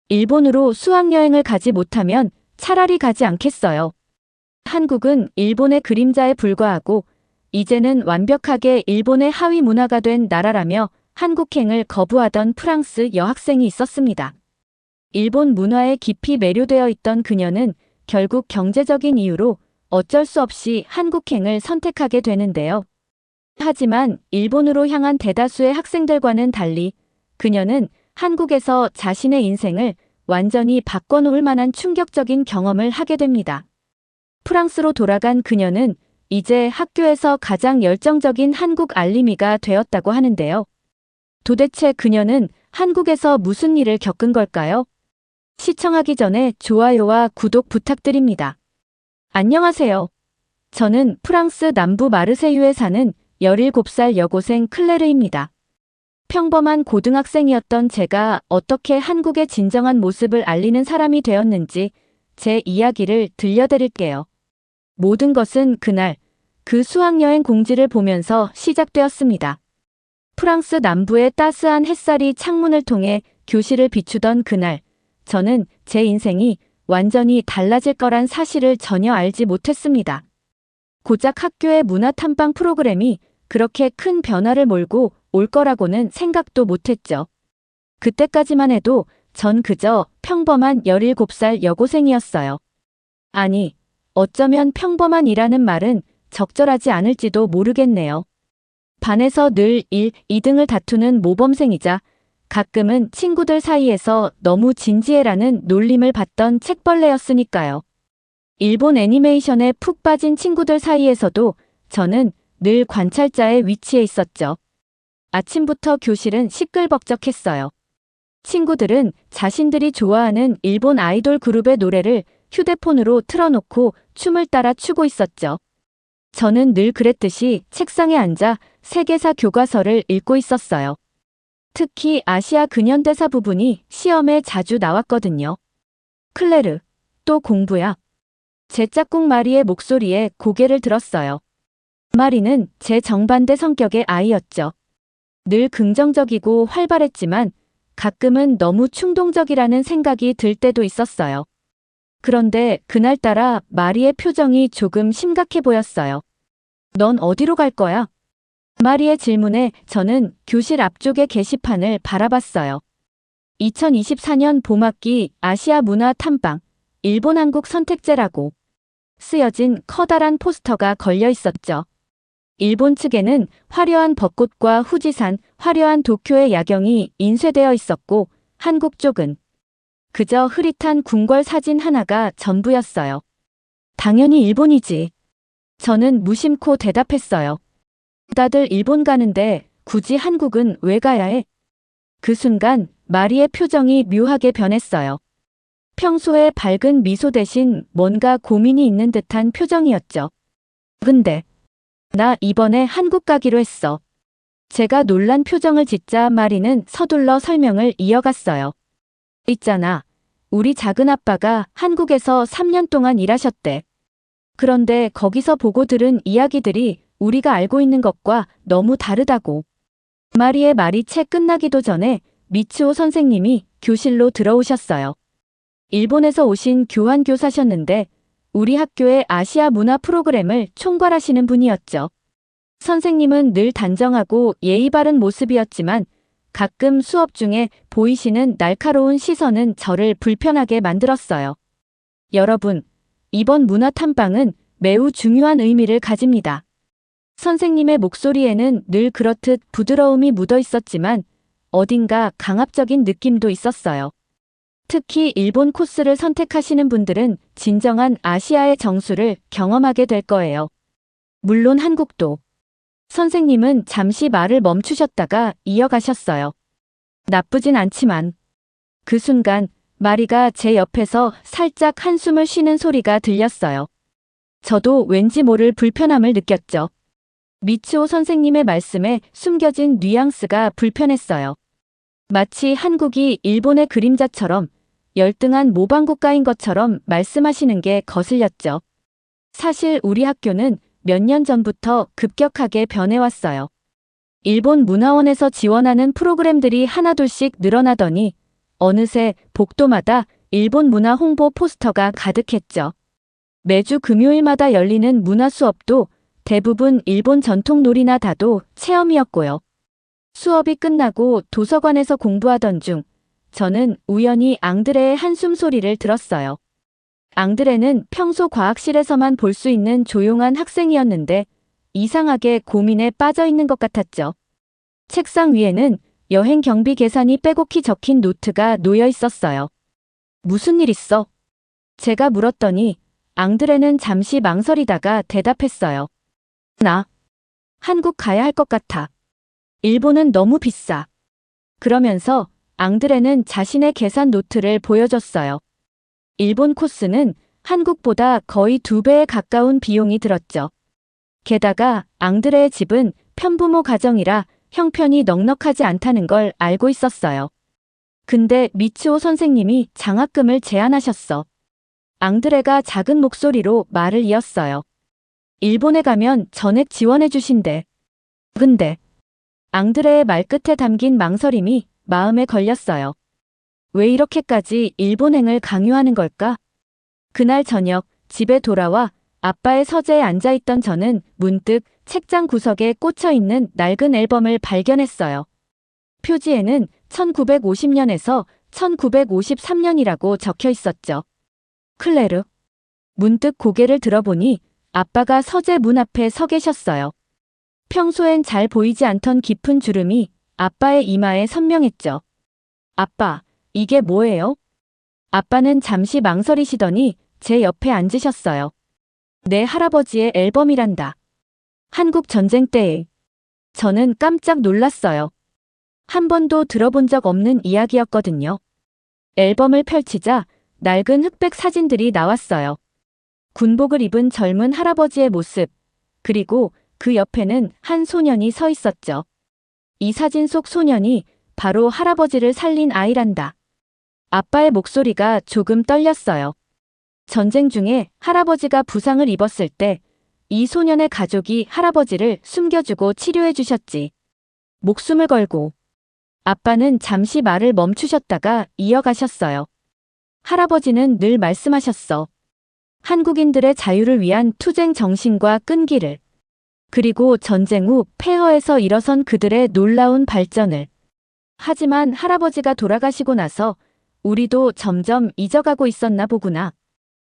일본으로 수학여행을 가지 못하면 차라리 가지 않겠어요. 한국은 일본의 그림자에 불과하고 이제는 완벽하게 일본의 하위 문화가 된 나라라며 한국행을 거부하던 프랑스 여학생이 있었습니다. 일본 문화에 깊이 매료되어 있던 그녀는 결국 경제적인 이유로 어쩔 수 없이 한국행을 선택하게 되는데요. 하지만 일본으로 향한 대다수의 학생들과는 달리 그녀는 한국에서 자신의 인생을 완전히 바꿔놓을 만한 충격적인 경험을 하게 됩니다. 프랑스로 돌아간 그녀는 이제 학교에서 가장 열정적인 한국 알림이가 되었다고 하는데요. 도대체 그녀는 한국에서 무슨 일을 겪은 걸까요? 시청하기 전에 좋아요와 구독 부탁드립니다. 안녕하세요. 저는 프랑스 남부 마르세유에 사는 17살 여고생 클레르입니다. 평범한 고등학생이었던 제가 어떻게 한국의 진정한 모습을 알리는 사람이 되었는지 제 이야기를 들려드릴게요. 모든 것은 그날 그 수학여행 공지를 보면서 시작되었습니다. 프랑스 남부의 따스한 햇살이 창문을 통해 교실을 비추던 그날, 저는 제 인생이 완전히 달라질 거란 사실을 전혀 알지 못했습니다. 고작 학교의 문화 탐방 프로그램이 그렇게 큰 변화를 몰고 올 거라고는 생각도 못했죠. 그때까지만 해도 전 그저 평범한 17살 여고생이었어요. 아니, 어쩌면 평범한이라는 말은 적절하지 않을지도 모르겠네요. 반에서 늘 1, 2등을 다투는 모범생이자 가끔은 친구들 사이에서 너무 진지해라는 놀림을 받던 책벌레였으니까요. 일본 애니메이션에 푹 빠진 친구들 사이에서도 저는 늘 관찰자의 위치에 있었죠. 아침부터 교실은 시끌벅적했어요. 친구들은 자신들이 좋아하는 일본 아이돌 그룹의 노래를 휴대폰으로 틀어놓고 춤을 따라 추고 있었죠. 저는 늘 그랬듯이 책상에 앉아 세계사 교과서를 읽고 있었어요. 특히 아시아 근현대사 부분이 시험에 자주 나왔거든요. 클레르, 또 공부야? 제 짝꿍 마리의 목소리에 고개를 들었어요. 마리는 제 정반대 성격의 아이였죠. 늘 긍정적이고 활발했지만 가끔은 너무 충동적이라는 생각이 들 때도 있었어요. 그런데 그날따라 마리의 표정이 조금 심각해 보였어요. 넌 어디로 갈 거야? 마리의 질문에 저는 교실 앞쪽의 게시판을 바라봤어요. 2024년 봄학기 아시아 문화 탐방, 일본 한국 선택제라고 쓰여진 커다란 포스터가 걸려 있었죠. 일본 측에는 화려한 벚꽃과 후지산, 화려한 도쿄의 야경이 인쇄되어 있었고 한국 쪽은 그저 흐릿한 궁궐 사진 하나가 전부였어요. 당연히 일본이지. 저는 무심코 대답했어요. 다들 일본 가는데 굳이 한국은 왜 가야 해? 그 순간 마리의 표정이 묘하게 변했어요. 평소에 밝은 미소 대신 뭔가 고민이 있는 듯한 표정이었죠. 근데 나 이번에 한국 가기로 했어. 제가 놀란 표정을 짓자 마리는 서둘러 설명을 이어갔어요. 있잖아. 우리 작은아빠가 한국에서 3년 동안 일하셨대. 그런데 거기서 보고 들은 이야기들이 우리가 알고 있는 것과 너무 다르다고. 마리의 말이 채 끝나기도 전에 미츠오 선생님이 교실로 들어오셨어요. 일본에서 오신 교환교사셨는데 우리 학교의 아시아 문화 프로그램을 총괄하시는 분이었죠. 선생님은 늘 단정하고 예의 바른 모습이었지만 가끔 수업 중에 보이시는 날카로운 시선은 저를 불편하게 만들었어요. 여러분, 이번 문화 탐방은 매우 중요한 의미를 가집니다. 선생님의 목소리에는 늘 그렇듯 부드러움이 묻어 있었지만 어딘가 강압적인 느낌도 있었어요. 특히 일본 코스를 선택하시는 분들은 진정한 아시아의 정수를 경험하게 될 거예요. 물론 한국도. 선생님은 잠시 말을 멈추셨다가 이어가셨어요. 나쁘진 않지만. 그 순간 마리가 제 옆에서 살짝 한숨을 쉬는 소리가 들렸어요. 저도 왠지 모를 불편함을 느꼈죠. 미츠오 선생님의 말씀에 숨겨진 뉘앙스가 불편했어요. 마치 한국이 일본의 그림자처럼 열등한 모방국가인 것처럼 말씀하시는 게 거슬렸죠. 사실 우리 학교는 몇 년 전부터 급격하게 변해왔어요. 일본 문화원에서 지원하는 프로그램들이 하나둘씩 늘어나더니 어느새 복도마다 일본 문화 홍보 포스터가 가득했죠. 매주 금요일마다 열리는 문화 수업도 대부분 일본 전통 놀이나 다도 체험이었고요. 수업이 끝나고 도서관에서 공부하던 중 저는 우연히 앙드레의 한숨 소리를 들었어요. 앙드레는 평소 과학실에서만 볼 수 있는 조용한 학생이었는데 이상하게 고민에 빠져 있는 것 같았죠. 책상 위에는 여행 경비 계산이 빼곡히 적힌 노트가 놓여 있었어요. 무슨 일 있어? 제가 물었더니 앙드레는 잠시 망설이다가 대답했어요. 나 한국 가야 할 것 같아. 일본은 너무 비싸. 그러면서 앙드레는 자신의 계산 노트를 보여줬어요. 일본 코스는 한국보다 거의 2배에 가까운 비용이 들었죠. 게다가 앙드레의 집은 편부모 가정이라 형편이 넉넉하지 않다는 걸 알고 있었어요. 근데 미츠오 선생님이 장학금을 제안하셨어. 앙드레가 작은 목소리로 말을 이었어요. 일본에 가면 전액 지원해 주신대. 근데 앙드레의 말끝에 담긴 망설임이 마음에 걸렸어요. 왜 이렇게까지 일본행을 강요하는 걸까? 그날 저녁 집에 돌아와 아빠의 서재에 앉아있던 저는 문득 책장 구석에 꽂혀있는 낡은 앨범을 발견했어요. 표지에는 1950년에서 1953년이라고 적혀 있었죠. 클레르. 문득 고개를 들어보니 아빠가 서재 문 앞에 서 계셨어요. 평소엔 잘 보이지 않던 깊은 주름이 아빠의 이마에 선명했죠. 아빠, 이게 뭐예요? 아빠는 잠시 망설이시더니 제 옆에 앉으셨어요. 내 할아버지의 앨범이란다. 한국 전쟁 때에. 저는 깜짝 놀랐어요. 한 번도 들어본 적 없는 이야기였거든요. 앨범을 펼치자 낡은 흑백 사진들이 나왔어요. 군복을 입은 젊은 할아버지의 모습, 그리고 그 옆에는 한 소년이 서 있었죠. 이 사진 속 소년이 바로 할아버지를 살린 아이란다. 아빠의 목소리가 조금 떨렸어요. 전쟁 중에 할아버지가 부상을 입었을 때 이 소년의 가족이 할아버지를 숨겨주고 치료해 주셨지. 목숨을 걸고. 아빠는 잠시 말을 멈추셨다가 이어가셨어요. 할아버지는 늘 말씀하셨어. 한국인들의 자유를 위한 투쟁 정신과 끈기를. 그리고 전쟁 후 폐허에서 일어선 그들의 놀라운 발전을. 하지만 할아버지가 돌아가시고 나서 우리도 점점 잊어가고 있었나 보구나.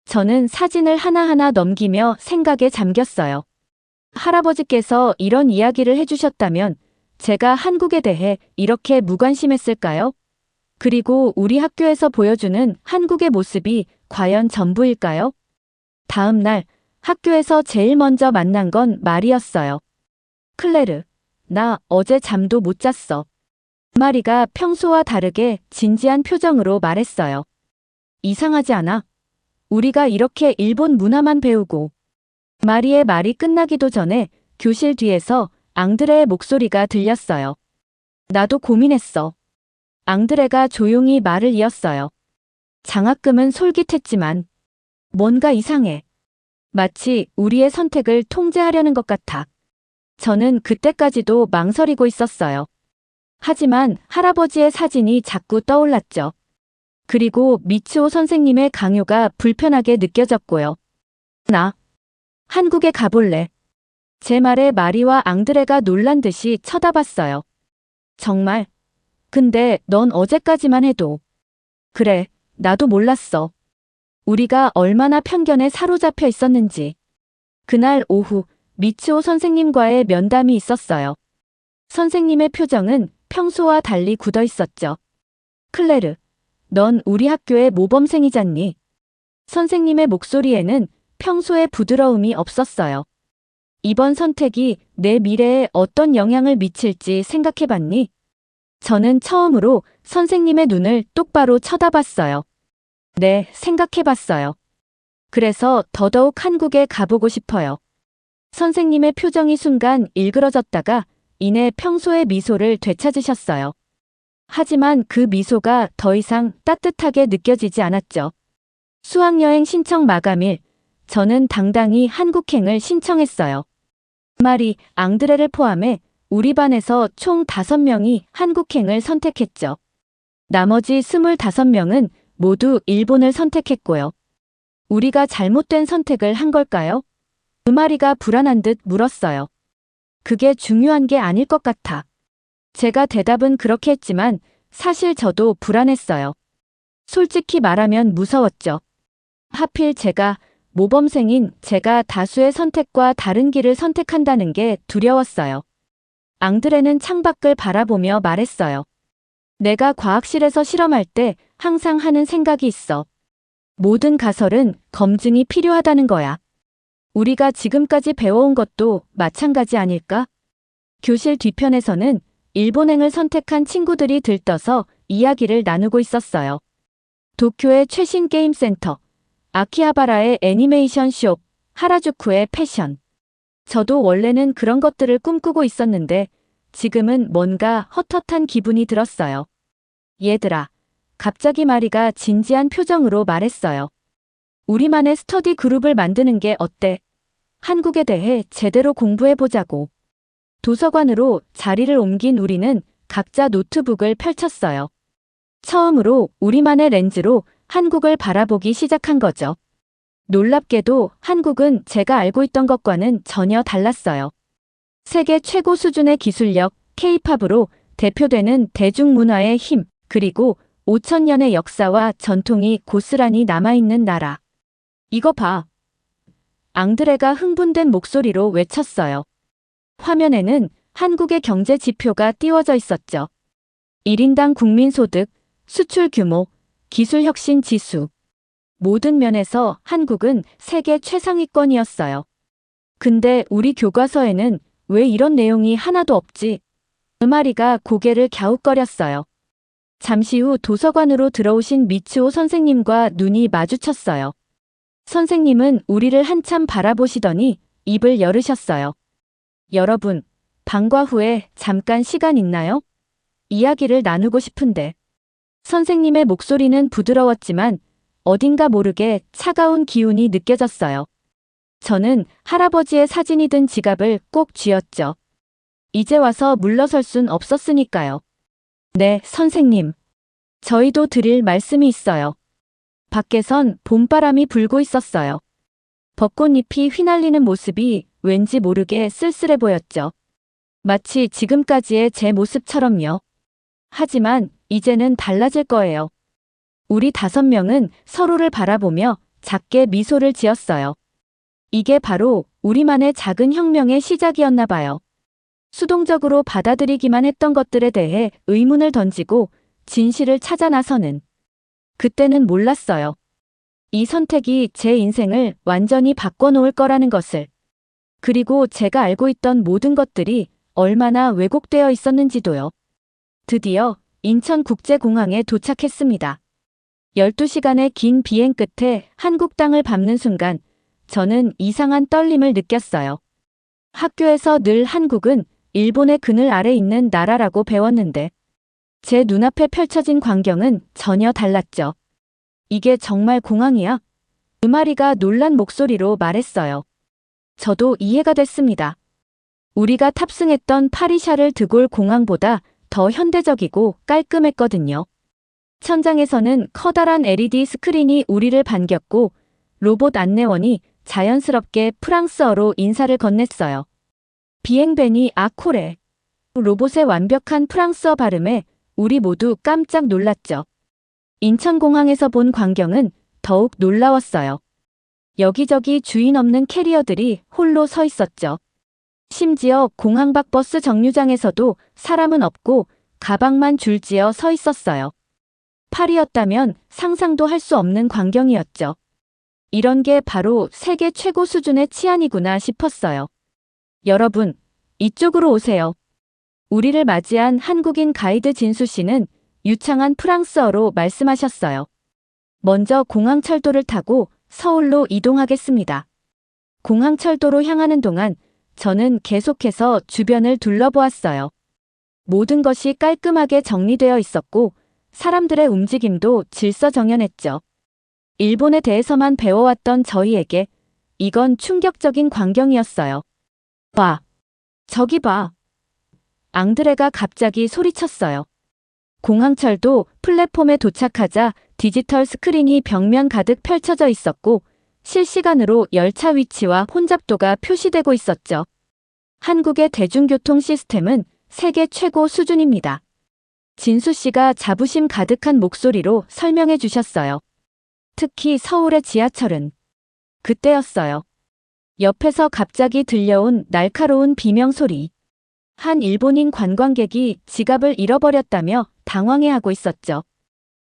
저는 사진을 하나하나 넘기며 생각에 잠겼어요. 할아버지께서 이런 이야기를 해주셨다면 제가 한국에 대해 이렇게 무관심했을까요? 그리고 우리 학교에서 보여주는 한국의 모습이 과연 전부일까요? 다음 날 학교에서 제일 먼저 만난 건 말이었어요. 클레르, 나 어제 잠도 못 잤어. 마리가 평소와 다르게 진지한 표정으로 말했어요. 이상하지 않아? 우리가 이렇게 일본 문화만 배우고. 마리의 말이 끝나기도 전에 교실 뒤에서 앙드레의 목소리가 들렸어요. 나도 고민했어. 앙드레가 조용히 말을 이었어요. 장학금은 솔깃했지만 뭔가 이상해. 마치 우리의 선택을 통제하려는 것 같아. 저는 그때까지도 망설이고 있었어요. 하지만 할아버지의 사진이 자꾸 떠올랐죠. 그리고 미츠오 선생님의 강요가 불편하게 느껴졌고요. 나 한국에 가볼래. 제 말에 마리와 앙드레가 놀란 듯이 쳐다봤어요. 정말? 근데 넌 어제까지만 해도. 그래, 나도 몰랐어. 우리가 얼마나 편견에 사로잡혀 있었는지. 그날 오후 미츠오 선생님과의 면담이 있었어요. 선생님의 표정은 평소와 달리 굳어 있었죠. 클레르, 넌 우리 학교의 모범생이잖니. 선생님의 목소리에는 평소의 부드러움이 없었어요. 이번 선택이 내 미래에 어떤 영향을 미칠지 생각해봤니? 저는 처음으로 선생님의 눈을 똑바로 쳐다봤어요. 네, 생각해봤어요. 그래서 더더욱 한국에 가보고 싶어요. 선생님의 표정이 순간 일그러졌다가 이내 평소의 미소를 되찾으셨어요. 하지만 그 미소가 더 이상 따뜻하게 느껴지지 않았죠. 수학여행 신청 마감일, 저는 당당히 한국행을 신청했어요. 마리, 앙드레를 포함해 우리 반에서 총 5명이 한국행을 선택했죠. 나머지 25명은 모두 일본을 선택했고요. 우리가 잘못된 선택을 한 걸까요? 마리가 불안한 듯 물었어요. 그게 중요한 게 아닐 것 같아. 제가 대답은 그렇게 했지만 사실 저도 불안했어요. 솔직히 말하면 무서웠죠. 하필 제가, 모범생인 제가 다수의 선택과 다른 길을 선택한다는 게 두려웠어요. 앙드레는 창밖을 바라보며 말했어요. 내가 과학실에서 실험할 때 항상 하는 생각이 있어. 모든 가설은 검증이 필요하다는 거야. 우리가 지금까지 배워온 것도 마찬가지 아닐까? 교실 뒤편에서는 일본행을 선택한 친구들이 들떠서 이야기를 나누고 있었어요. 도쿄의 최신 게임 센터, 아키하바라의 애니메이션 숍, 하라주쿠의 패션. 저도 원래는 그런 것들을 꿈꾸고 있었는데 지금은 뭔가 헛헛한 기분이 들었어요. 얘들아, 갑자기 마리가 진지한 표정으로 말했어요. 우리만의 스터디 그룹을 만드는 게 어때? 한국에 대해 제대로 공부해보자고. 도서관으로 자리를 옮긴 우리는 각자 노트북을 펼쳤어요. 처음으로 우리만의 렌즈로 한국을 바라보기 시작한 거죠. 놀랍게도 한국은 제가 알고 있던 것과는 전혀 달랐어요. 세계 최고 수준의 기술력, K-팝으로 대표되는 대중문화의 힘, 그리고 5,000년의 역사와 전통이 고스란히 남아있는 나라. 이거 봐. 앙드레가 흥분된 목소리로 외쳤어요. 화면에는 한국의 경제 지표가 띄워져 있었죠. 1인당 국민소득, 수출 규모, 기술혁신 지수. 모든 면에서 한국은 세계 최상위권이었어요. 근데 우리 교과서에는 왜 이런 내용이 하나도 없지? 마리가 고개를 갸웃거렸어요. 잠시 후 도서관으로 들어오신 미츠오 선생님과 눈이 마주쳤어요. 선생님은 우리를 한참 바라보시더니 입을 열으셨어요. 여러분, 방과 후에 잠깐 시간 있나요? 이야기를 나누고 싶은데. 선생님의 목소리는 부드러웠지만 어딘가 모르게 차가운 기운이 느껴졌어요. 저는 할아버지의 사진이 든 지갑을 꼭 쥐었죠. 이제 와서 물러설 순 없었으니까요. 네, 선생님. 저희도 드릴 말씀이 있어요. 밖에선 봄바람이 불고 있었어요. 벚꽃잎이 휘날리는 모습이 왠지 모르게 쓸쓸해 보였죠. 마치 지금까지의 제 모습처럼요. 하지만 이제는 달라질 거예요. 우리 5명은 서로를 바라보며 작게 미소를 지었어요. 이게 바로 우리만의 작은 혁명의 시작이었나 봐요. 수동적으로 받아들이기만 했던 것들에 대해 의문을 던지고 진실을 찾아 나서는. 그때는 몰랐어요. 이 선택이 제 인생을 완전히 바꿔놓을 거라는 것을. 그리고 제가 알고 있던 모든 것들이 얼마나 왜곡되어 있었는지도요. 드디어 인천국제공항에 도착했습니다. 12시간의 긴 비행 끝에 한국 땅을 밟는 순간 저는 이상한 떨림을 느꼈어요. 학교에서 늘 한국은 일본의 그늘 아래 있는 나라라고 배웠는데 제 눈앞에 펼쳐진 광경은 전혀 달랐죠. 이게 정말 공항이야? 마리가 놀란 목소리로 말했어요. 저도 이해가 됐습니다. 우리가 탑승했던 파리샤를 드골 공항보다 더 현대적이고 깔끔했거든요. 천장에서는 커다란 LED 스크린이 우리를 반겼고 로봇 안내원이 자연스럽게 프랑스어로 인사를 건넸어요. 비행벤이 아코레. 로봇의 완벽한 프랑스어 발음에 우리 모두 깜짝 놀랐죠. 인천공항에서 본 광경은 더욱 놀라웠어요. 여기저기 주인 없는 캐리어들이 홀로 서 있었죠. 심지어 공항 밖 버스 정류장에서도 사람은 없고 가방만 줄지어 서 있었어요. 파리였다면 상상도 할 수 없는 광경이었죠. 이런 게 바로 세계 최고 수준의 치안이구나 싶었어요. 여러분, 이쪽으로 오세요. 우리를 맞이한 한국인 가이드 진수 씨는 유창한 프랑스어로 말씀하셨어요. 먼저 공항철도를 타고 서울로 이동하겠습니다. 공항철도로 향하는 동안 저는 계속해서 주변을 둘러보았어요. 모든 것이 깔끔하게 정리되어 있었고 사람들의 움직임도 질서정연했죠. 일본에 대해서만 배워왔던 저희에게 이건 충격적인 광경이었어요. 봐. 저기 봐. 앙드레가 갑자기 소리쳤어요. 공항철도 플랫폼에 도착하자 디지털 스크린이 벽면 가득 펼쳐져 있었고 실시간으로 열차 위치와 혼잡도가 표시되고 있었죠. 한국의 대중교통 시스템은 세계 최고 수준입니다. 진수 씨가 자부심 가득한 목소리로 설명해 주셨어요. 특히 서울의 지하철은 그때였어요. 옆에서 갑자기 들려온 날카로운 비명 소리. 한 일본인 관광객이 지갑을 잃어버렸다며 당황해하고 있었죠.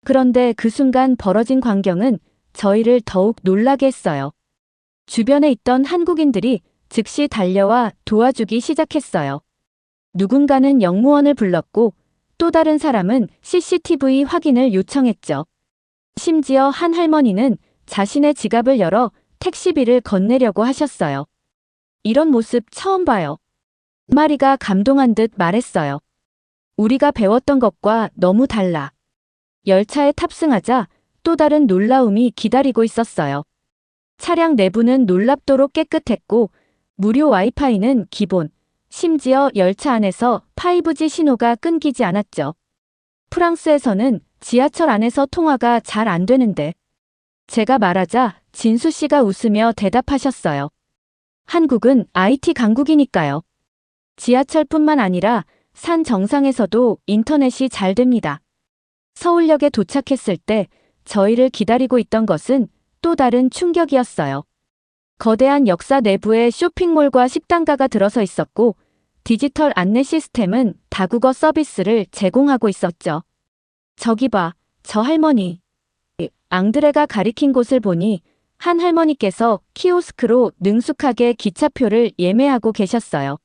그런데 그 순간 벌어진 광경은 저희를 더욱 놀라게 했어요. 주변에 있던 한국인들이 즉시 달려와 도와주기 시작했어요. 누군가는 영무원을 불렀고 또 다른 사람은 CCTV 확인을 요청했죠. 심지어 한 할머니는 자신의 지갑을 열어 택시비를 건네려고 하셨어요. 이런 모습 처음 봐요. 마리가 감동한 듯 말했어요. 우리가 배웠던 것과 너무 달라. 열차에 탑승하자 또 다른 놀라움이 기다리고 있었어요. 차량 내부는 놀랍도록 깨끗했고 무료 와이파이는 기본, 심지어 열차 안에서 5G 신호가 끊기지 않았죠. 프랑스에서는 지하철 안에서 통화가 잘 안 되는데 제가 말하자 진수 씨가 웃으며 대답하셨어요. 한국은 IT 강국이니까요. 지하철뿐만 아니라 산 정상에서도 인터넷이 잘 됩니다. 서울역에 도착했을 때 저희를 기다리고 있던 것은 또 다른 충격이었어요. 거대한 역사 내부에 쇼핑몰과 식당가가 들어서 있었고 디지털 안내 시스템은 다국어 서비스를 제공하고 있었죠. 저기 봐, 저 할머니. 앙드레가 가리킨 곳을 보니 한 할머니께서 키오스크로 능숙하게 기차표를 예매하고 계셨어요.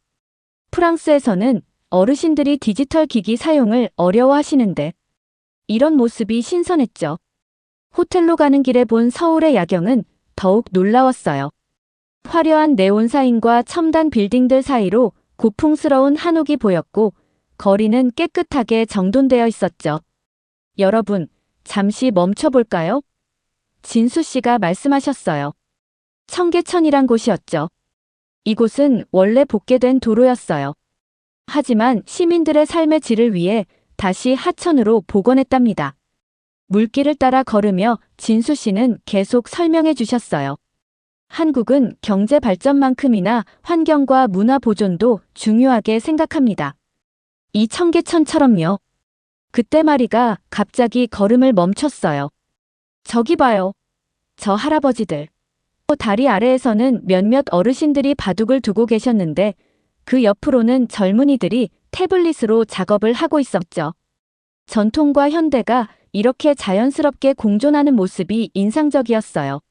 프랑스에서는 어르신들이 디지털 기기 사용을 어려워하시는데 이런 모습이 신선했죠. 호텔로 가는 길에 본 서울의 야경은 더욱 놀라웠어요. 화려한 네온 사인과 첨단 빌딩들 사이로 고풍스러운 한옥이 보였고 거리는 깨끗하게 정돈되어 있었죠. 여러분, 잠시 멈춰볼까요? 진수 씨가 말씀하셨어요. 청계천이란 곳이었죠. 이곳은 원래 복개된 도로였어요. 하지만 시민들의 삶의 질을 위해 다시 하천으로 복원했답니다. 물길을 따라 걸으며 진수 씨는 계속 설명해 주셨어요. 한국은 경제 발전만큼이나 환경과 문화 보존도 중요하게 생각합니다. 이 청계천처럼요. 그때 마리가 갑자기 걸음을 멈췄어요. 저기 봐요. 저 할아버지들. 다리 아래에서는 몇몇 어르신들이 바둑을 두고 계셨는데 그 옆으로는 젊은이들이 태블릿으로 작업을 하고 있었죠. 전통과 현대가 이렇게 자연스럽게 공존하는 모습이 인상적이었어요.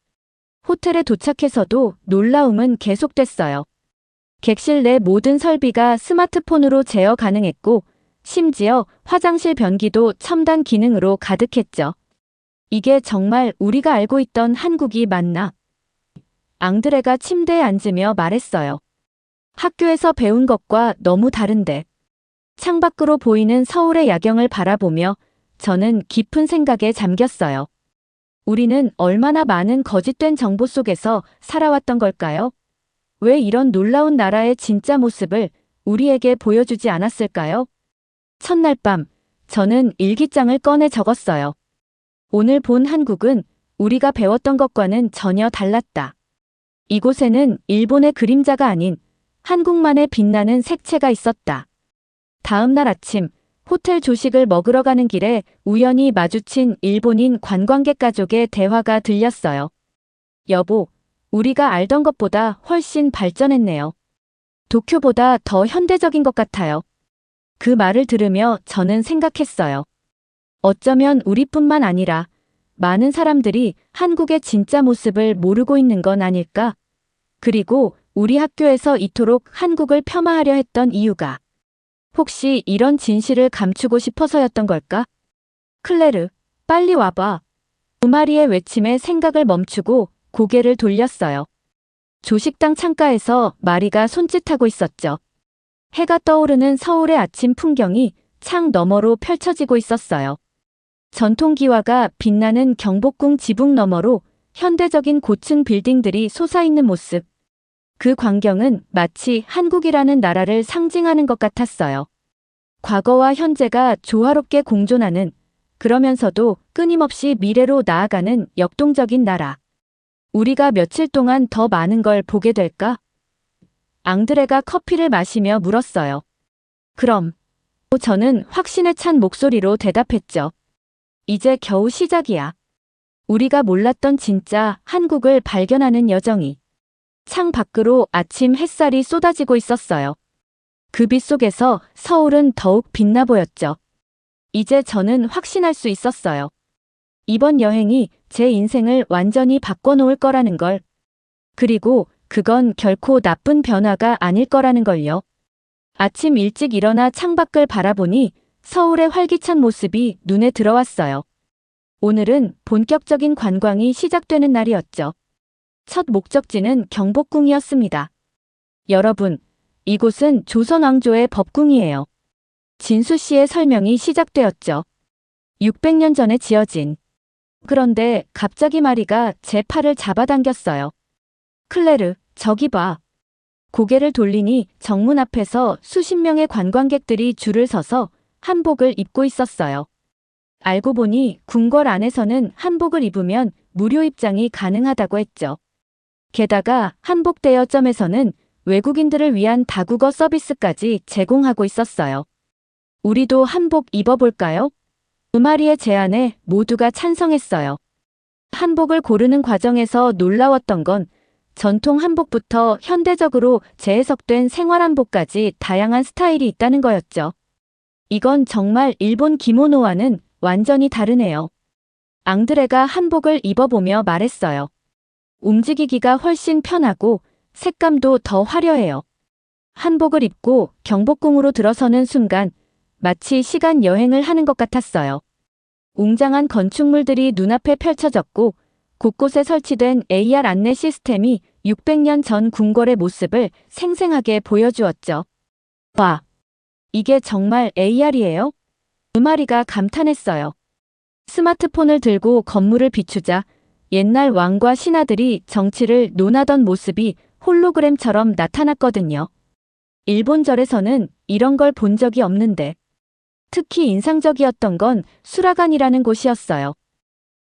호텔에 도착해서도 놀라움은 계속됐어요. 객실 내 모든 설비가 스마트폰으로 제어 가능했고 심지어 화장실 변기도 첨단 기능으로 가득했죠. 이게 정말 우리가 알고 있던 한국이 맞나? 앙드레가 침대에 앉으며 말했어요. 학교에서 배운 것과 너무 다른데. 창밖으로 보이는 서울의 야경을 바라보며 저는 깊은 생각에 잠겼어요. 우리는 얼마나 많은 거짓된 정보 속에서 살아왔던 걸까요? 왜 이런 놀라운 나라의 진짜 모습을 우리에게 보여주지 않았을까요? 첫날 밤, 저는 일기장을 꺼내 적었어요. 오늘 본 한국은 우리가 배웠던 것과는 전혀 달랐다. 이곳에는 일본의 그림자가 아닌 한국만의 빛나는 색채가 있었다. 다음 날 아침, 호텔 조식을 먹으러 가는 길에 우연히 마주친 일본인 관광객 가족의 대화가 들렸어요. 여보, 우리가 알던 것보다 훨씬 발전했네요. 도쿄보다 더 현대적인 것 같아요. 그 말을 들으며 저는 생각했어요. 어쩌면 우리뿐만 아니라 많은 사람들이 한국의 진짜 모습을 모르고 있는 건 아닐까? 그리고 우리 학교에서 이토록 한국을 폄하하려 했던 이유가 혹시 이런 진실을 감추고 싶어서였던 걸까? 클레르, 빨리 와봐. 우마리의 외침에 생각을 멈추고 고개를 돌렸어요. 조식당 창가에서 마리가 손짓하고 있었죠. 해가 떠오르는 서울의 아침 풍경이 창 너머로 펼쳐지고 있었어요. 전통기와가 빛나는 경복궁 지붕 너머로 현대적인 고층 빌딩들이 솟아있는 모습. 그 광경은 마치 한국이라는 나라를 상징하는 것 같았어요. 과거와 현재가 조화롭게 공존하는, 그러면서도 끊임없이 미래로 나아가는 역동적인 나라. 우리가 며칠 동안 더 많은 걸 보게 될까? 앙드레가 커피를 마시며 물었어요. 그럼. 저는 확신에 찬 목소리로 대답했죠. 이제 겨우 시작이야. 우리가 몰랐던 진짜 한국을 발견하는 여정이. 창 밖으로 아침 햇살이 쏟아지고 있었어요. 그 빛 속에서 서울은 더욱 빛나 보였죠. 이제 저는 확신할 수 있었어요. 이번 여행이 제 인생을 완전히 바꿔놓을 거라는 걸. 그리고 그건 결코 나쁜 변화가 아닐 거라는 걸요. 아침 일찍 일어나 창밖을 바라보니 서울의 활기찬 모습이 눈에 들어왔어요. 오늘은 본격적인 관광이 시작되는 날이었죠. 첫 목적지는 경복궁이었습니다. 여러분, 이곳은 조선 왕조의 법궁이에요. 진수 씨의 설명이 시작되었죠. 600년 전에 지어진. 그런데 갑자기 마리가 제 팔을 잡아당겼어요. 클레르, 저기 봐. 고개를 돌리니 정문 앞에서 수십 명의 관광객들이 줄을 서서 한복을 입고 있었어요. 알고 보니 궁궐 안에서는 한복을 입으면 무료 입장이 가능하다고 했죠. 게다가 한복 대여점에서는 외국인들을 위한 다국어 서비스까지 제공하고 있었어요. 우리도 한복 입어볼까요? 마리의 제안에 모두가 찬성했어요. 한복을 고르는 과정에서 놀라웠던 건 전통 한복부터 현대적으로 재해석된 생활한복까지 다양한 스타일이 있다는 거였죠. 이건 정말 일본 기모노와는 완전히 다르네요. 앙드레가 한복을 입어보며 말했어요. 움직이기가 훨씬 편하고 색감도 더 화려해요. 한복을 입고 경복궁으로 들어서는 순간 마치 시간 여행을 하는 것 같았어요. 웅장한 건축물들이 눈앞에 펼쳐졌고 곳곳에 설치된 AR 안내 시스템이 600년 전 궁궐의 모습을 생생하게 보여주었죠. 와, 이게 정말 AR이에요? 마리가 감탄했어요. 스마트폰을 들고 건물을 비추자 옛날 왕과 신하들이 정치를 논하던 모습이 홀로그램처럼 나타났거든요. 일본절에서는 이런 걸 본 적이 없는데. 특히 인상적이었던 건 수라관이라는 곳이었어요.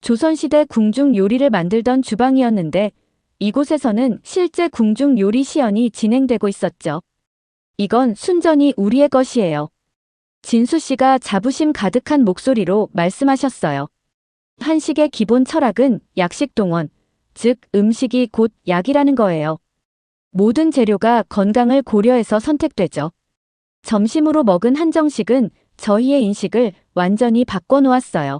조선시대 궁중 요리를 만들던 주방이었는데 이곳에서는 실제 궁중 요리 시연이 진행되고 있었죠. 이건 순전히 우리의 것이에요. 진수 씨가 자부심 가득한 목소리로 말씀하셨어요. 한식의 기본 철학은 약식 동원, 즉 음식이 곧 약이라는 거예요. 모든 재료가 건강을 고려해서 선택되죠. 점심으로 먹은 한정식은 저희의 인식을 완전히 바꿔놓았어요.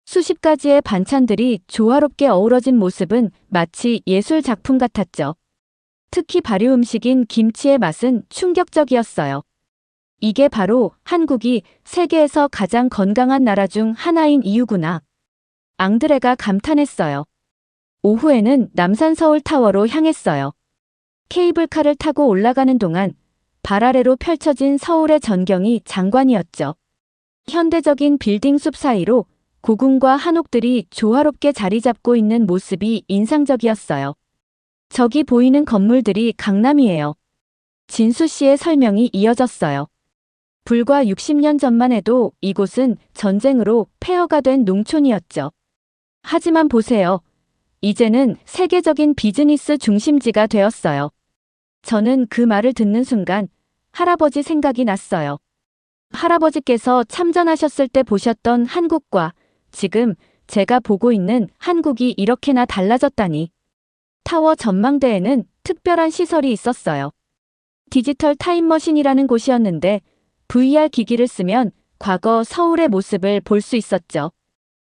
수십 가지의 반찬들이 조화롭게 어우러진 모습은 마치 예술 작품 같았죠. 특히 발효 음식인 김치의 맛은 충격적이었어요. 이게 바로 한국이 세계에서 가장 건강한 나라 중 하나인 이유구나. 앙드레가 감탄했어요. 오후에는 남산 서울타워로 향했어요. 케이블카를 타고 올라가는 동안 발 아래로 펼쳐진 서울의 전경이 장관이었죠. 현대적인 빌딩 숲 사이로 고궁과 한옥들이 조화롭게 자리 잡고 있는 모습이 인상적이었어요. 저기 보이는 건물들이 강남이에요. 진수 씨의 설명이 이어졌어요. 불과 60년 전만 해도 이곳은 전쟁으로 폐허가 된 농촌이었죠. 하지만 보세요. 이제는 세계적인 비즈니스 중심지가 되었어요. 저는 그 말을 듣는 순간 할아버지 생각이 났어요. 할아버지께서 참전하셨을 때 보셨던 한국과 지금 제가 보고 있는 한국이 이렇게나 달라졌다니. 타워 전망대에는 특별한 시설이 있었어요. 디지털 타임머신이라는 곳이었는데 VR 기기를 쓰면 과거 서울의 모습을 볼 수 있었죠.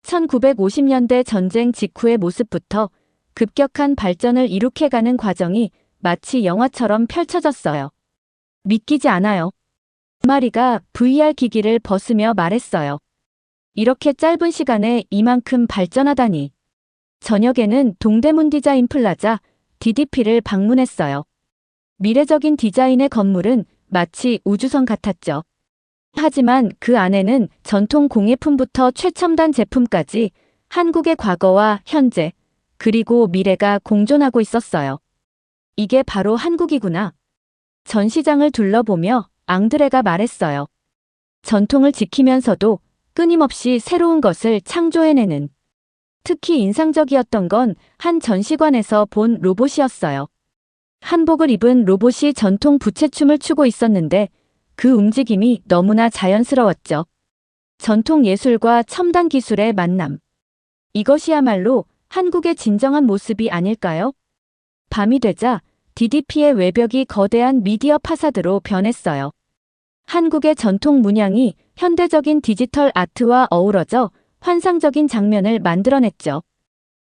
1950년대 전쟁 직후의 모습부터 급격한 발전을 이룩해가는 과정이 마치 영화처럼 펼쳐졌어요. 믿기지 않아요. 마리가 VR 기기를 벗으며 말했어요. 이렇게 짧은 시간에 이만큼 발전하다니. 저녁에는 동대문 디자인 플라자 DDP를 방문했어요. 미래적인 디자인의 건물은 마치 우주선 같았죠. 하지만 그 안에는 전통 공예품부터 최첨단 제품까지 한국의 과거와 현재, 그리고 미래가 공존하고 있었어요. 이게 바로 한국이구나. 전시장을 둘러보며 앙드레가 말했어요. 전통을 지키면서도 끊임없이 새로운 것을 창조해내는. 특히 인상적이었던 건 한 전시관에서 본 로봇이었어요. 한복을 입은 로봇이 전통 부채춤을 추고 있었는데 그 움직임이 너무나 자연스러웠죠. 전통 예술과 첨단 기술의 만남. 이것이야말로 한국의 진정한 모습이 아닐까요? 밤이 되자 DDP의 외벽이 거대한 미디어 파사드로 변했어요. 한국의 전통 문양이 현대적인 디지털 아트와 어우러져 환상적인 장면을 만들어냈죠.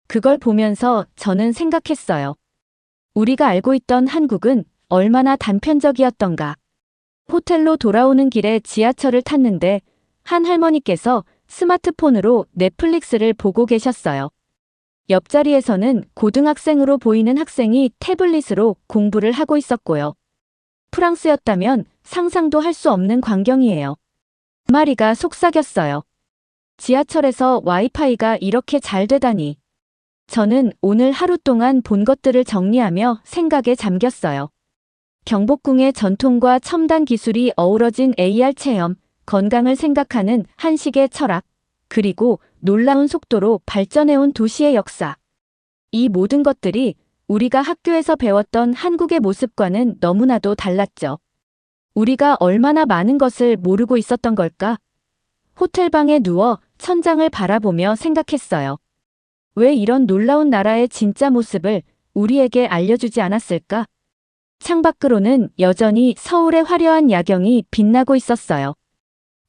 그걸 보면서 저는 생각했어요. 우리가 알고 있던 한국은 얼마나 단편적이었던가. 호텔로 돌아오는 길에 지하철을 탔는데 한 할머니께서 스마트폰으로 넷플릭스를 보고 계셨어요. 옆자리에서는 고등학생으로 보이는 학생이 태블릿으로 공부를 하고 있었고요. 프랑스였다면 상상도 할 수 없는 광경이에요. 마리가 속삭였어요. 지하철에서 와이파이가 이렇게 잘 되다니. 저는 오늘 하루 동안 본 것들을 정리하며 생각에 잠겼어요. 경복궁의 전통과 첨단 기술이 어우러진 AR 체험, 건강을 생각하는 한식의 철학, 그리고 놀라운 속도로 발전해온 도시의 역사. 이 모든 것들이 우리가 학교에서 배웠던 한국의 모습과는 너무나도 달랐죠. 우리가 얼마나 많은 것을 모르고 있었던 걸까? 호텔방에 누워 천장을 바라보며 생각했어요. 왜 이런 놀라운 나라의 진짜 모습을 우리에게 알려주지 않았을까? 창밖으로는 여전히 서울의 화려한 야경이 빛나고 있었어요.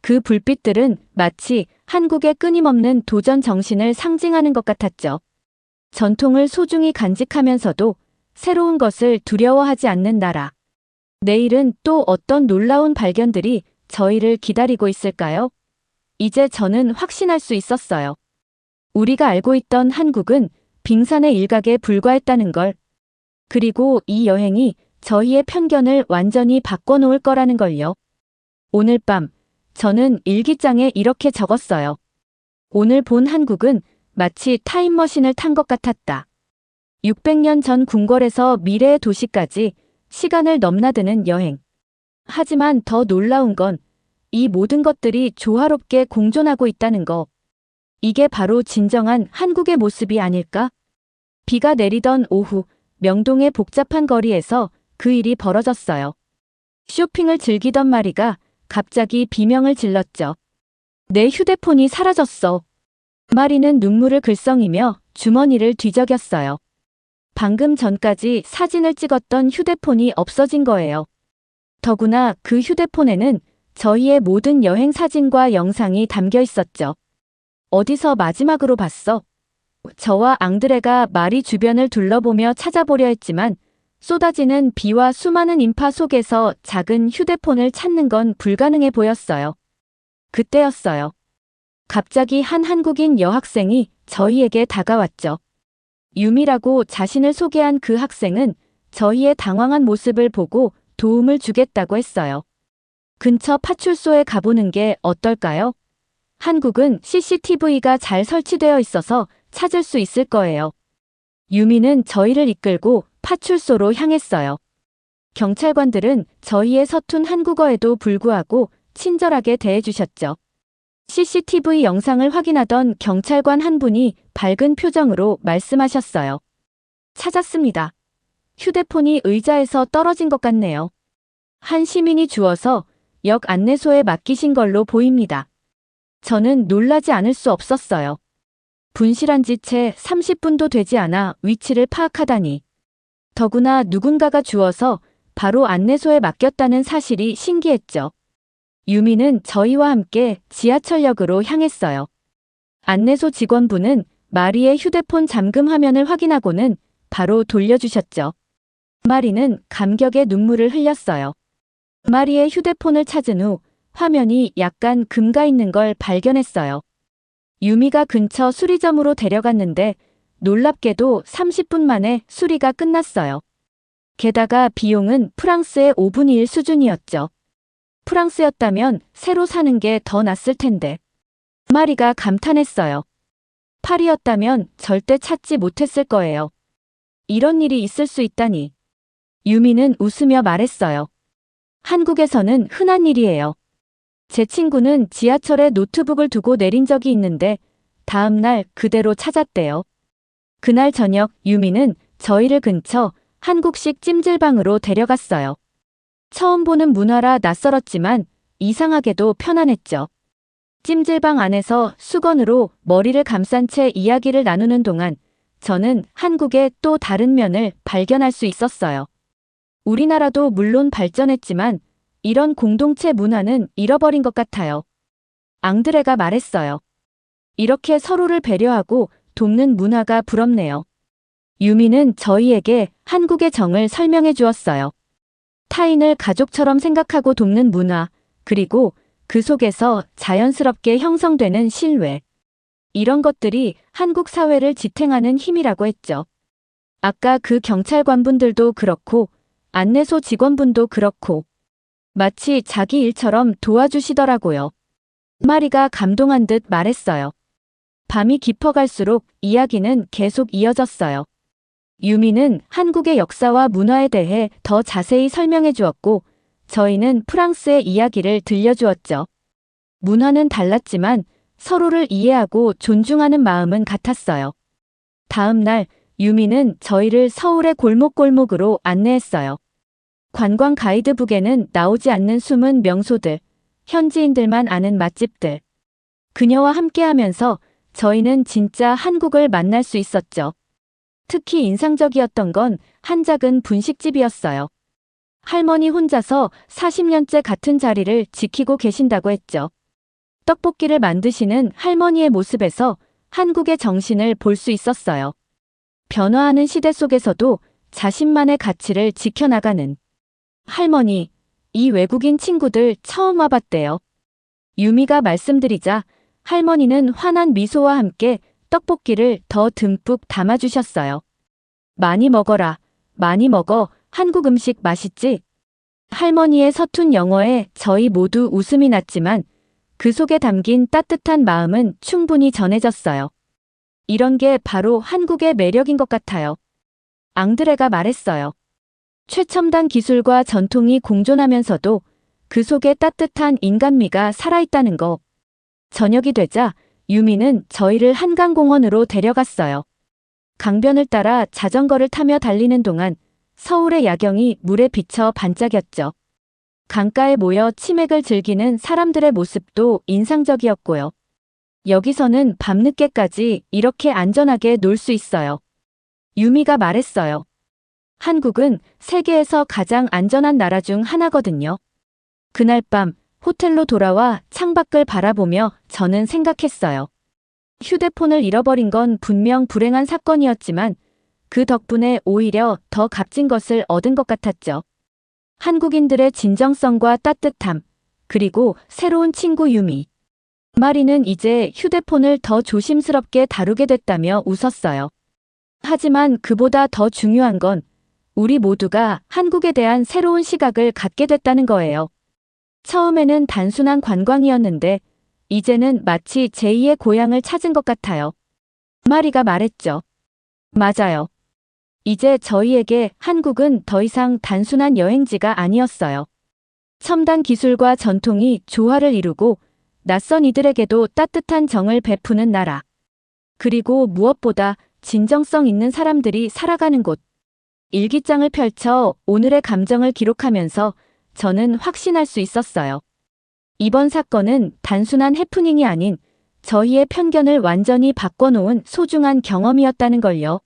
그 불빛들은 마치 한국의 끊임없는 도전 정신을 상징하는 것 같았죠. 전통을 소중히 간직하면서도 새로운 것을 두려워하지 않는 나라. 내일은 또 어떤 놀라운 발견들이 저희를 기다리고 있을까요? 이제 저는 확신할 수 있었어요. 우리가 알고 있던 한국은 빙산의 일각에 불과했다는 걸. 그리고 이 여행이 저희의 편견을 완전히 바꿔놓을 거라는 걸요. 오늘 밤 저는 일기장에 이렇게 적었어요. 오늘 본 한국은 마치 타임머신을 탄 것 같았다. 600년 전 궁궐에서 미래의 도시까지 시간을 넘나드는 여행. 하지만 더 놀라운 건 이 모든 것들이 조화롭게 공존하고 있다는 거. 이게 바로 진정한 한국의 모습이 아닐까? 비가 내리던 오후, 명동의 복잡한 거리에서 그 일이 벌어졌어요. 쇼핑을 즐기던 마리가 갑자기 비명을 질렀죠. 내 휴대폰이 사라졌어. 마리는 눈물을 글썽이며 주머니를 뒤적였어요. 방금 전까지 사진을 찍었던 휴대폰이 없어진 거예요. 더구나 그 휴대폰에는 저희의 모든 여행 사진과 영상이 담겨 있었죠. 어디서 마지막으로 봤어? 저와 앙드레가 마리 주변을 둘러보며 찾아보려 했지만 쏟아지는 비와 수많은 인파 속에서 작은 휴대폰을 찾는 건 불가능해 보였어요. 그때였어요. 갑자기 한 한국인 여학생이 저희에게 다가왔죠. 유미라고 자신을 소개한 그 학생은 저희의 당황한 모습을 보고 도움을 주겠다고 했어요. 근처 파출소에 가보는 게 어떨까요? 한국은 CCTV가 잘 설치되어 있어서 찾을 수 있을 거예요. 유미는 저희를 이끌고 파출소로 향했어요. 경찰관들은 저희의 서툰 한국어에도 불구하고 친절하게 대해주셨죠. CCTV 영상을 확인하던 경찰관 한 분이 밝은 표정으로 말씀하셨어요. 찾았습니다. 휴대폰이 의자에서 떨어진 것 같네요. 한 시민이 주워서 역 안내소에 맡기신 걸로 보입니다. 저는 놀라지 않을 수 없었어요. 분실한 지 채 30분도 되지 않아 위치를 파악하다니. 더구나 누군가가 주워서 바로 안내소에 맡겼다는 사실이 신기했죠. 유미는 저희와 함께 지하철역으로 향했어요. 안내소 직원분은 마리의 휴대폰 잠금 화면을 확인하고는 바로 돌려주셨죠. 마리는 감격의 눈물을 흘렸어요. 마리의 휴대폰을 찾은 후 화면이 약간 금가 있는 걸 발견했어요. 유미가 근처 수리점으로 데려갔는데 놀랍게도 30분 만에 수리가 끝났어요. 게다가 비용은 프랑스의 5분의 1 수준이었죠. 프랑스였다면 새로 사는 게 더 낫을 텐데. 마리가 감탄했어요. 파리였다면 절대 찾지 못했을 거예요. 이런 일이 있을 수 있다니. 유미는 웃으며 말했어요. 한국에서는 흔한 일이에요. 제 친구는 지하철에 노트북을 두고 내린 적이 있는데 다음 날 그대로 찾았대요. 그날 저녁 유미는 저희를 근처 한국식 찜질방으로 데려갔어요. 처음 보는 문화라 낯설었지만 이상하게도 편안했죠. 찜질방 안에서 수건으로 머리를 감싼 채 이야기를 나누는 동안 저는 한국의 또 다른 면을 발견할 수 있었어요. 우리나라도 물론 발전했지만 이런 공동체 문화는 잃어버린 것 같아요. 앙드레가 말했어요. 이렇게 서로를 배려하고 돕는 문화가 부럽네요. 유미는 저희에게 한국의 정을 설명해 주었어요. 타인을 가족처럼 생각하고 돕는 문화, 그리고 그 속에서 자연스럽게 형성되는 신뢰. 이런 것들이 한국 사회를 지탱하는 힘이라고 했죠. 아까 그 경찰관분들도 그렇고 안내소 직원분도 그렇고 마치 자기 일처럼 도와주시더라고요. 마리가 감동한 듯 말했어요. 밤이 깊어갈수록 이야기는 계속 이어졌어요. 유미는 한국의 역사와 문화에 대해 더 자세히 설명해 주었고 저희는 프랑스의 이야기를 들려주었죠. 문화는 달랐지만 서로를 이해하고 존중하는 마음은 같았어요. 다음 날 유미는 저희를 서울의 골목골목으로 안내했어요. 관광 가이드북에는 나오지 않는 숨은 명소들, 현지인들만 아는 맛집들. 그녀와 함께하면서 저희는 진짜 한국을 만날 수 있었죠. 특히 인상적이었던 건 한 작은 분식집이었어요. 할머니 혼자서 40년째 같은 자리를 지키고 계신다고 했죠. 떡볶이를 만드시는 할머니의 모습에서 한국의 정신을 볼 수 있었어요. 변화하는 시대 속에서도 자신만의 가치를 지켜나가는 할머니, 이 외국인 친구들 처음 와봤대요. 유미가 말씀드리자 할머니는 환한 미소와 함께 떡볶이를 더 듬뿍 담아주셨어요. 많이 먹어라, 많이 먹어, 한국 음식 맛있지? 할머니의 서툰 영어에 저희 모두 웃음이 났지만 그 속에 담긴 따뜻한 마음은 충분히 전해졌어요. 이런 게 바로 한국의 매력인 것 같아요. 앙드레가 말했어요. 최첨단 기술과 전통이 공존하면서도 그 속에 따뜻한 인간미가 살아있다는 거. 저녁이 되자 유미는 저희를 한강공원으로 데려갔어요. 강변을 따라 자전거를 타며 달리는 동안 서울의 야경이 물에 비쳐 반짝였죠. 강가에 모여 치맥을 즐기는 사람들의 모습도 인상적이었고요. 여기서는 밤늦게까지 이렇게 안전하게 놀 수 있어요. 유미가 말했어요. 한국은 세계에서 가장 안전한 나라 중 하나거든요. 그날 밤 호텔로 돌아와 창밖을 바라보며 저는 생각했어요. 휴대폰을 잃어버린 건 분명 불행한 사건이었지만 그 덕분에 오히려 더 값진 것을 얻은 것 같았죠. 한국인들의 진정성과 따뜻함, 그리고 새로운 친구 유미. 마리는 이제 휴대폰을 더 조심스럽게 다루게 됐다며 웃었어요. 하지만 그보다 더 중요한 건 우리 모두가 한국에 대한 새로운 시각을 갖게 됐다는 거예요. 처음에는 단순한 관광이었는데 이제는 마치 제2의 고향을 찾은 것 같아요. 마리가 말했죠. 맞아요. 이제 저희에게 한국은 더 이상 단순한 여행지가 아니었어요. 첨단 기술과 전통이 조화를 이루고 낯선 이들에게도 따뜻한 정을 베푸는 나라. 그리고 무엇보다 진정성 있는 사람들이 살아가는 곳. 일기장을 펼쳐 오늘의 감정을 기록하면서 저는 확신할 수 있었어요. 이번 사건은 단순한 해프닝이 아닌 저희의 편견을 완전히 바꿔놓은 소중한 경험이었다는 걸요.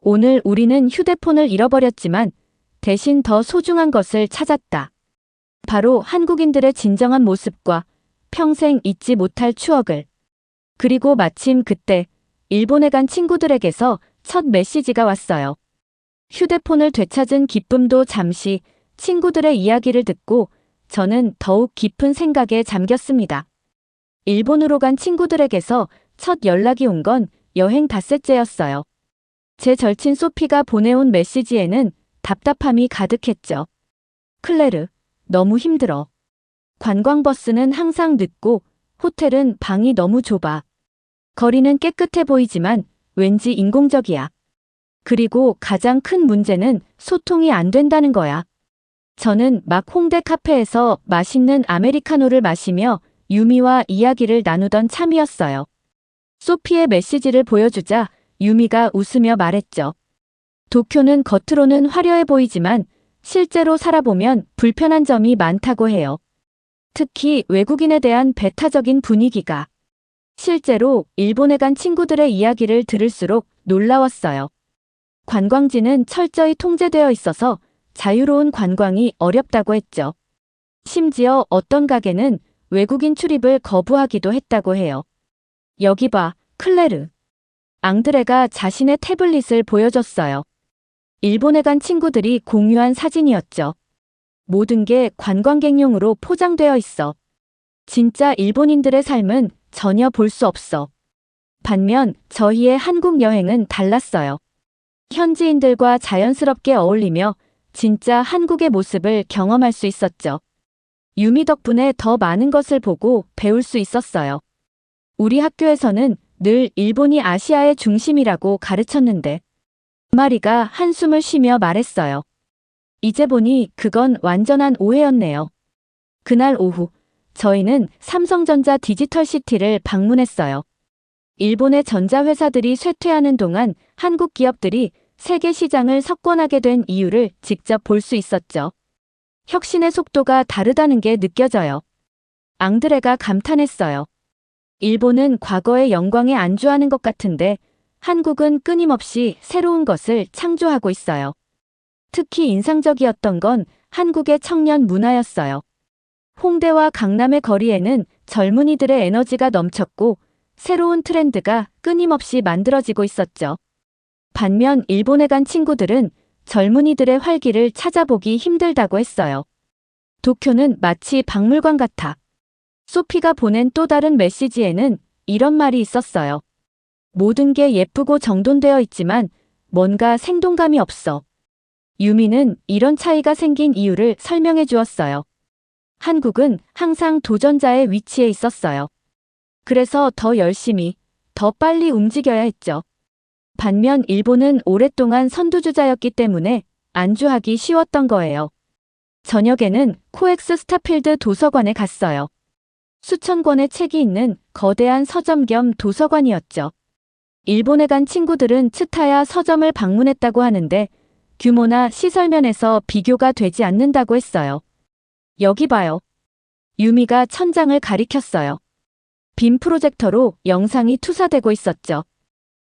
오늘 우리는 휴대폰을 잃어버렸지만 대신 더 소중한 것을 찾았다. 바로 한국인들의 진정한 모습과 평생 잊지 못할 추억을. 그리고 마침 그때 일본에 간 친구들에게서 첫 메시지가 왔어요. 휴대폰을 되찾은 기쁨도 잠시 친구들의 이야기를 듣고 저는 더욱 깊은 생각에 잠겼습니다. 일본으로 간 친구들에게서 첫 연락이 온 건 여행 닷새째였어요. 제 절친 소피가 보내온 메시지에는 답답함이 가득했죠. 클레르, 너무 힘들어. 관광버스는 항상 늦고 호텔은 방이 너무 좁아. 거리는 깨끗해 보이지만 왠지 인공적이야. 그리고 가장 큰 문제는 소통이 안 된다는 거야. 저는 막 홍대 카페에서 맛있는 아메리카노를 마시며 유미와 이야기를 나누던 참이었어요. 소피의 메시지를 보여주자 유미가 웃으며 말했죠. 도쿄는 겉으로는 화려해 보이지만 실제로 살아보면 불편한 점이 많다고 해요. 특히 외국인에 대한 배타적인 분위기가. 실제로 일본에 간 친구들의 이야기를 들을수록 놀라웠어요. 관광지는 철저히 통제되어 있어서 자유로운 관광이 어렵다고 했죠. 심지어 어떤 가게는 외국인 출입을 거부하기도 했다고 해요. 여기 봐, 클레르. 앙드레가 자신의 태블릿을 보여줬어요. 일본에 간 친구들이 공유한 사진이었죠. 모든 게 관광객용으로 포장되어 있어. 진짜 일본인들의 삶은 전혀 볼 수 없어. 반면 저희의 한국 여행은 달랐어요. 현지인들과 자연스럽게 어울리며 진짜 한국의 모습을 경험할 수 있었죠. 유미 덕분에 더 많은 것을 보고 배울 수 있었어요. 우리 학교에서는 늘 일본이 아시아의 중심이라고 가르쳤는데 마리가 한숨을 쉬며 말했어요. 이제 보니 그건 완전한 오해였네요. 그날 오후 저희는 삼성전자 디지털시티를 방문했어요. 일본의 전자회사들이 쇠퇴하는 동안 한국 기업들이 세계 시장을 석권하게 된 이유를 직접 볼 수 있었죠. 혁신의 속도가 다르다는 게 느껴져요. 앙드레가 감탄했어요. 일본은 과거의 영광에 안주하는 것 같은데 한국은 끊임없이 새로운 것을 창조하고 있어요. 특히 인상적이었던 건 한국의 청년 문화였어요. 홍대와 강남의 거리에는 젊은이들의 에너지가 넘쳤고 새로운 트렌드가 끊임없이 만들어지고 있었죠. 반면 일본에 간 친구들은 젊은이들의 활기를 찾아보기 힘들다고 했어요. 도쿄는 마치 박물관 같아. 소피가 보낸 또 다른 메시지에는 이런 말이 있었어요. 모든 게 예쁘고 정돈되어 있지만 뭔가 생동감이 없어. 유미는 이런 차이가 생긴 이유를 설명해 주었어요. 한국은 항상 도전자의 위치에 있었어요. 그래서 더 열심히, 더 빨리 움직여야 했죠. 반면 일본은 오랫동안 선두주자였기 때문에 안주하기 쉬웠던 거예요. 저녁에는 코엑스 스타필드 도서관에 갔어요. 수천 권의 책이 있는 거대한 서점 겸 도서관이었죠. 일본에 간 친구들은 츠타야 서점을 방문했다고 하는데 규모나 시설면에서 비교가 되지 않는다고 했어요. 여기 봐요. 유미가 천장을 가리켰어요. 빔 프로젝터로 영상이 투사되고 있었죠.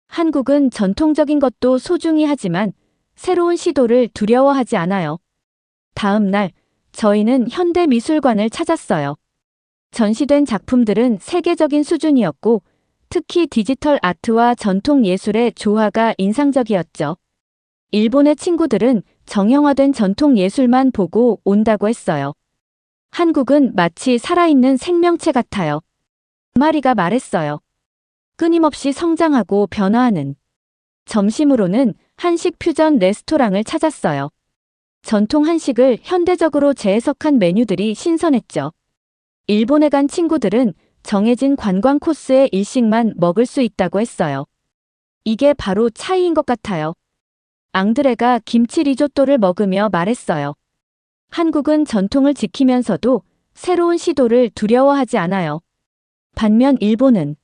한국은 전통적인 것도 소중히 하지만 새로운 시도를 두려워하지 않아요. 다음 날 저희는 현대미술관을 찾았어요. 전시된 작품들은 세계적인 수준이었고 특히 디지털 아트와 전통 예술의 조화가 인상적이었죠. 일본의 친구들은 정형화된 전통 예술만 보고 온다고 했어요. 한국은 마치 살아있는 생명체 같아요. 마리가 말했어요. 끊임없이 성장하고 변화하는. 점심으로는 한식 퓨전 레스토랑을 찾았어요. 전통 한식을 현대적으로 재해석한 메뉴들이 신선했죠. 일본에 간 친구들은 정해진 관광 코스의 일식만 먹을 수 있다고 했어요. 이게 바로 차이인 것 같아요. 앙드레가 김치 리조또를 먹으며 말했어요. 한국은 전통을 지키면서도 새로운 시도를 두려워하지 않아요. 반면 일본은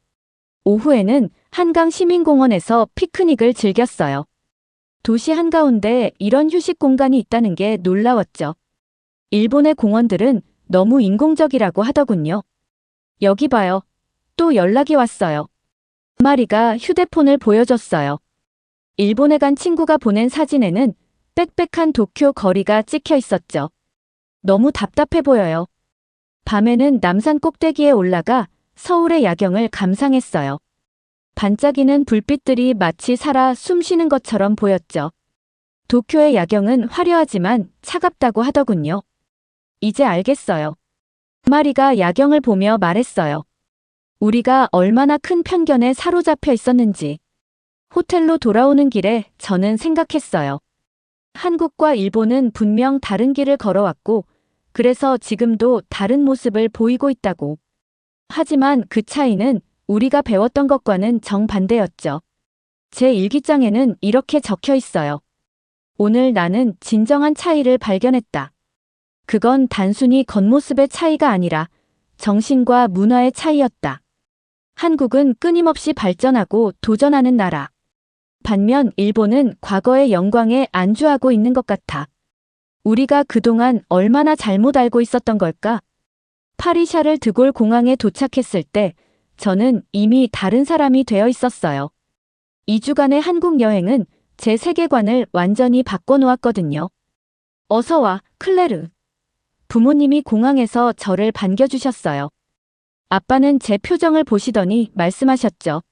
오후에는 한강 시민공원에서 피크닉을 즐겼어요. 도시 한가운데 이런 휴식 공간이 있다는 게 놀라웠죠. 일본의 공원들은 너무 인공적이라고 하더군요. 여기 봐요. 또 연락이 왔어요. 마리가 휴대폰을 보여줬어요. 일본에 간 친구가 보낸 사진에는 빽빽한 도쿄 거리가 찍혀 있었죠. 너무 답답해 보여요. 밤에는 남산 꼭대기에 올라가 서울의 야경을 감상했어요. 반짝이는 불빛들이 마치 살아 숨쉬는 것처럼 보였죠. 도쿄의 야경은 화려하지만 차갑다고 하더군요. 이제 알겠어요. 마리가 야경을 보며 말했어요. 우리가 얼마나 큰 편견에 사로잡혀 있었는지. 호텔로 돌아오는 길에 저는 생각했어요. 한국과 일본은 분명 다른 길을 걸어왔고 그래서 지금도 다른 모습을 보이고 있다고. 하지만 그 차이는 우리가 배웠던 것과는 정반대였죠. 제 일기장에는 이렇게 적혀 있어요. 오늘 나는 진정한 차이를 발견했다. 그건 단순히 겉모습의 차이가 아니라 정신과 문화의 차이였다. 한국은 끊임없이 발전하고 도전하는 나라. 반면 일본은 과거의 영광에 안주하고 있는 것 같아. 우리가 그동안 얼마나 잘못 알고 있었던 걸까? 파리 샤를 드골 공항에 도착했을 때 저는 이미 다른 사람이 되어 있었어요. 2주간의 한국 여행은 제 세계관을 완전히 바꿔놓았거든요. 어서 와, 클레르. 부모님이 공항에서 저를 반겨주셨어요. 아빠는 제 표정을 보시더니 말씀하셨죠.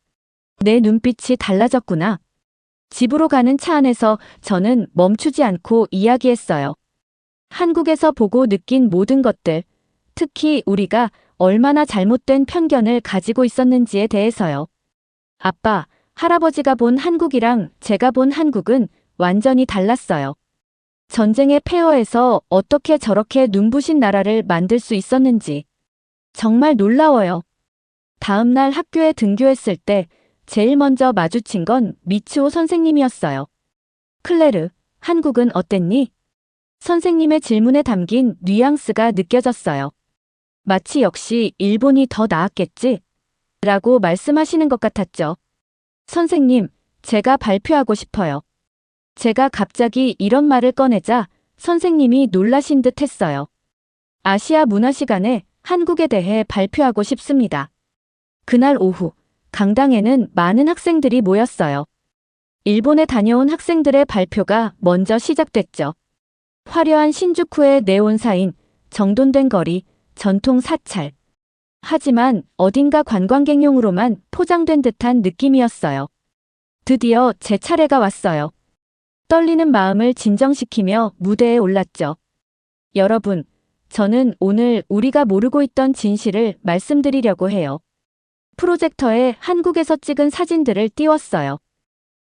내 눈빛이 달라졌구나. 집으로 가는 차 안에서 저는 멈추지 않고 이야기했어요. 한국에서 보고 느낀 모든 것들, 특히 우리가 얼마나 잘못된 편견을 가지고 있었는지에 대해서요. 아빠, 할아버지가 본 한국이랑 제가 본 한국은 완전히 달랐어요. 전쟁의 폐허에서 어떻게 저렇게 눈부신 나라를 만들 수 있었는지 정말 놀라워요. 다음 날 학교에 등교했을 때 제일 먼저 마주친 건 미츠오 선생님이었어요. 클레르, 한국은 어땠니? 선생님의 질문에 담긴 뉘앙스가 느껴졌어요. 마치 역시 일본이 더 나았겠지? 라고 말씀하시는 것 같았죠. 선생님, 제가 발표하고 싶어요. 제가 갑자기 이런 말을 꺼내자 선생님이 놀라신 듯 했어요. 아시아 문화 시간에 한국에 대해 발표하고 싶습니다. 그날 오후, 강당에는 많은 학생들이 모였어요. 일본에 다녀온 학생들의 발표가 먼저 시작됐죠. 화려한 신주쿠의 네온 사인, 정돈된 거리, 전통 사찰. 하지만 어딘가 관광객용으로만 포장된 듯한 느낌이었어요. 드디어 제 차례가 왔어요. 떨리는 마음을 진정시키며 무대에 올랐죠. 여러분, 저는 오늘 우리가 모르고 있던 진실을 말씀드리려고 해요. 프로젝터에 한국에서 찍은 사진들을 띄웠어요.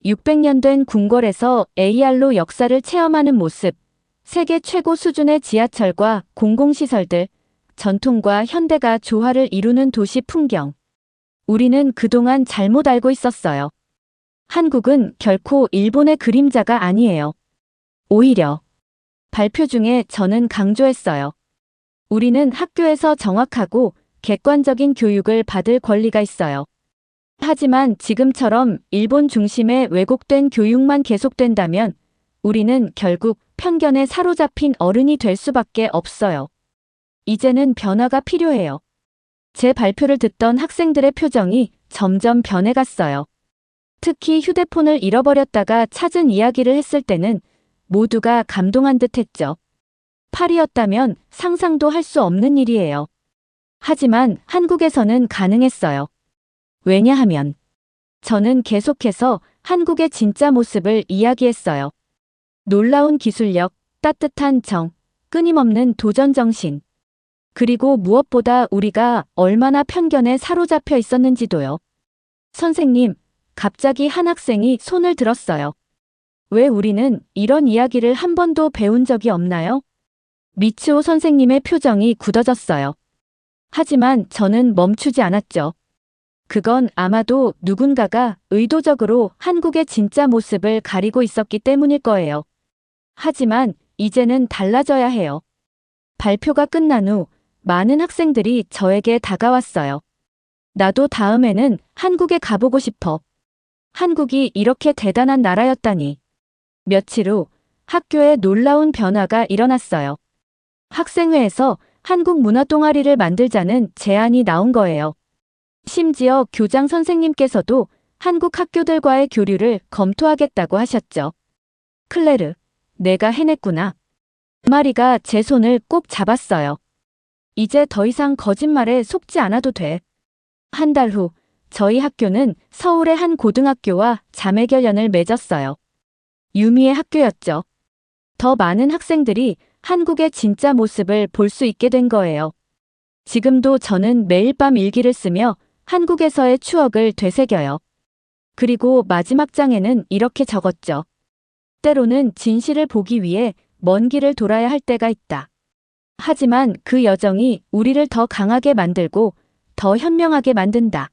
600년 된 궁궐에서 AR로 역사를 체험하는 모습, 세계 최고 수준의 지하철과 공공시설들, 전통과 현대가 조화를 이루는 도시 풍경. 우리는 그동안 잘못 알고 있었어요. 한국은 결코 일본의 그림자가 아니에요. 오히려 발표 중에 저는 강조했어요. 우리는 학교에서 정확하고 객관적인 교육을 받을 권리가 있어요. 하지만 지금처럼 일본 중심의 왜곡된 교육만 계속된다면 우리는 결국 편견에 사로잡힌 어른이 될 수밖에 없어요. 이제는 변화가 필요해요. 제 발표를 듣던 학생들의 표정이 점점 변해갔어요. 특히 휴대폰을 잃어버렸다가 찾은 이야기를 했을 때는 모두가 감동한 듯 했죠. 파리였다면 상상도 할 수 없는 일이에요. 하지만 한국에서는 가능했어요. 왜냐하면 저는 계속해서 한국의 진짜 모습을 이야기했어요. 놀라운 기술력, 따뜻한 정, 끊임없는 도전 정신. 그리고 무엇보다 우리가 얼마나 편견에 사로잡혀 있었는지도요. 선생님, 갑자기 한 학생이 손을 들었어요. 왜 우리는 이런 이야기를 한 번도 배운 적이 없나요? 미츠오 선생님의 표정이 굳어졌어요. 하지만 저는 멈추지 않았죠. 그건 아마도 누군가가 의도적으로 한국의 진짜 모습을 가리고 있었기 때문일 거예요. 하지만 이제는 달라져야 해요. 발표가 끝난 후 많은 학생들이 저에게 다가왔어요. 나도 다음에는 한국에 가보고 싶어. 한국이 이렇게 대단한 나라였다니. 며칠 후 학교에 놀라운 변화가 일어났어요. 학생회에서 한국 문화 동아리를 만들자는 제안이 나온 거예요. 심지어 교장 선생님께서도 한국 학교들과의 교류를 검토하겠다고 하셨죠. 클레르, 내가 해냈구나. 마리가 제 손을 꼭 잡았어요. 이제 더 이상 거짓말에 속지 않아도 돼. 한 달 후 저희 학교는 서울의 한 고등학교와 자매결연을 맺었어요. 유미의 학교였죠. 더 많은 학생들이 한국의 진짜 모습을 볼 수 있게 된 거예요. 지금도 저는 매일 밤 일기를 쓰며 한국에서의 추억을 되새겨요. 그리고 마지막 장에는 이렇게 적었죠. 때로는 진실을 보기 위해 먼 길을 돌아야 할 때가 있다. 하지만 그 여정이 우리를 더 강하게 만들고 더 현명하게 만든다.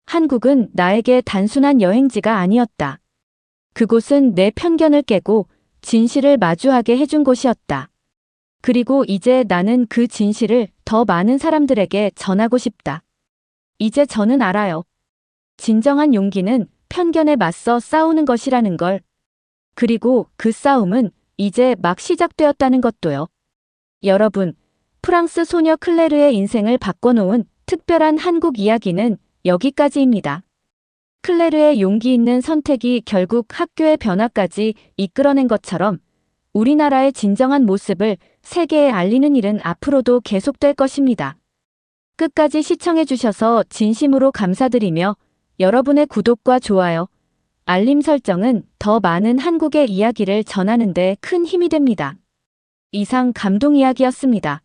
한국은 나에게 단순한 여행지가 아니었다. 그곳은 내 편견을 깨고 진실을 마주하게 해준 곳이었다. 그리고 이제 나는 그 진실을 더 많은 사람들에게 전하고 싶다. 이제 저는 알아요. 진정한 용기는 편견에 맞서 싸우는 것이라는 걸. 그리고 그 싸움은 이제 막 시작되었다는 것도요. 여러분, 프랑스 소녀 클레르의 인생을 바꿔놓은 특별한 한국 이야기는 여기까지입니다. 클레르의 용기 있는 선택이 결국 학교의 변화까지 이끌어낸 것처럼 우리나라의 진정한 모습을 세계에 알리는 일은 앞으로도 계속될 것입니다. 끝까지 시청해주셔서 진심으로 감사드리며 여러분의 구독과 좋아요, 알림 설정은 더 많은 한국의 이야기를 전하는 데 큰 힘이 됩니다. 이상 감동 이야기였습니다.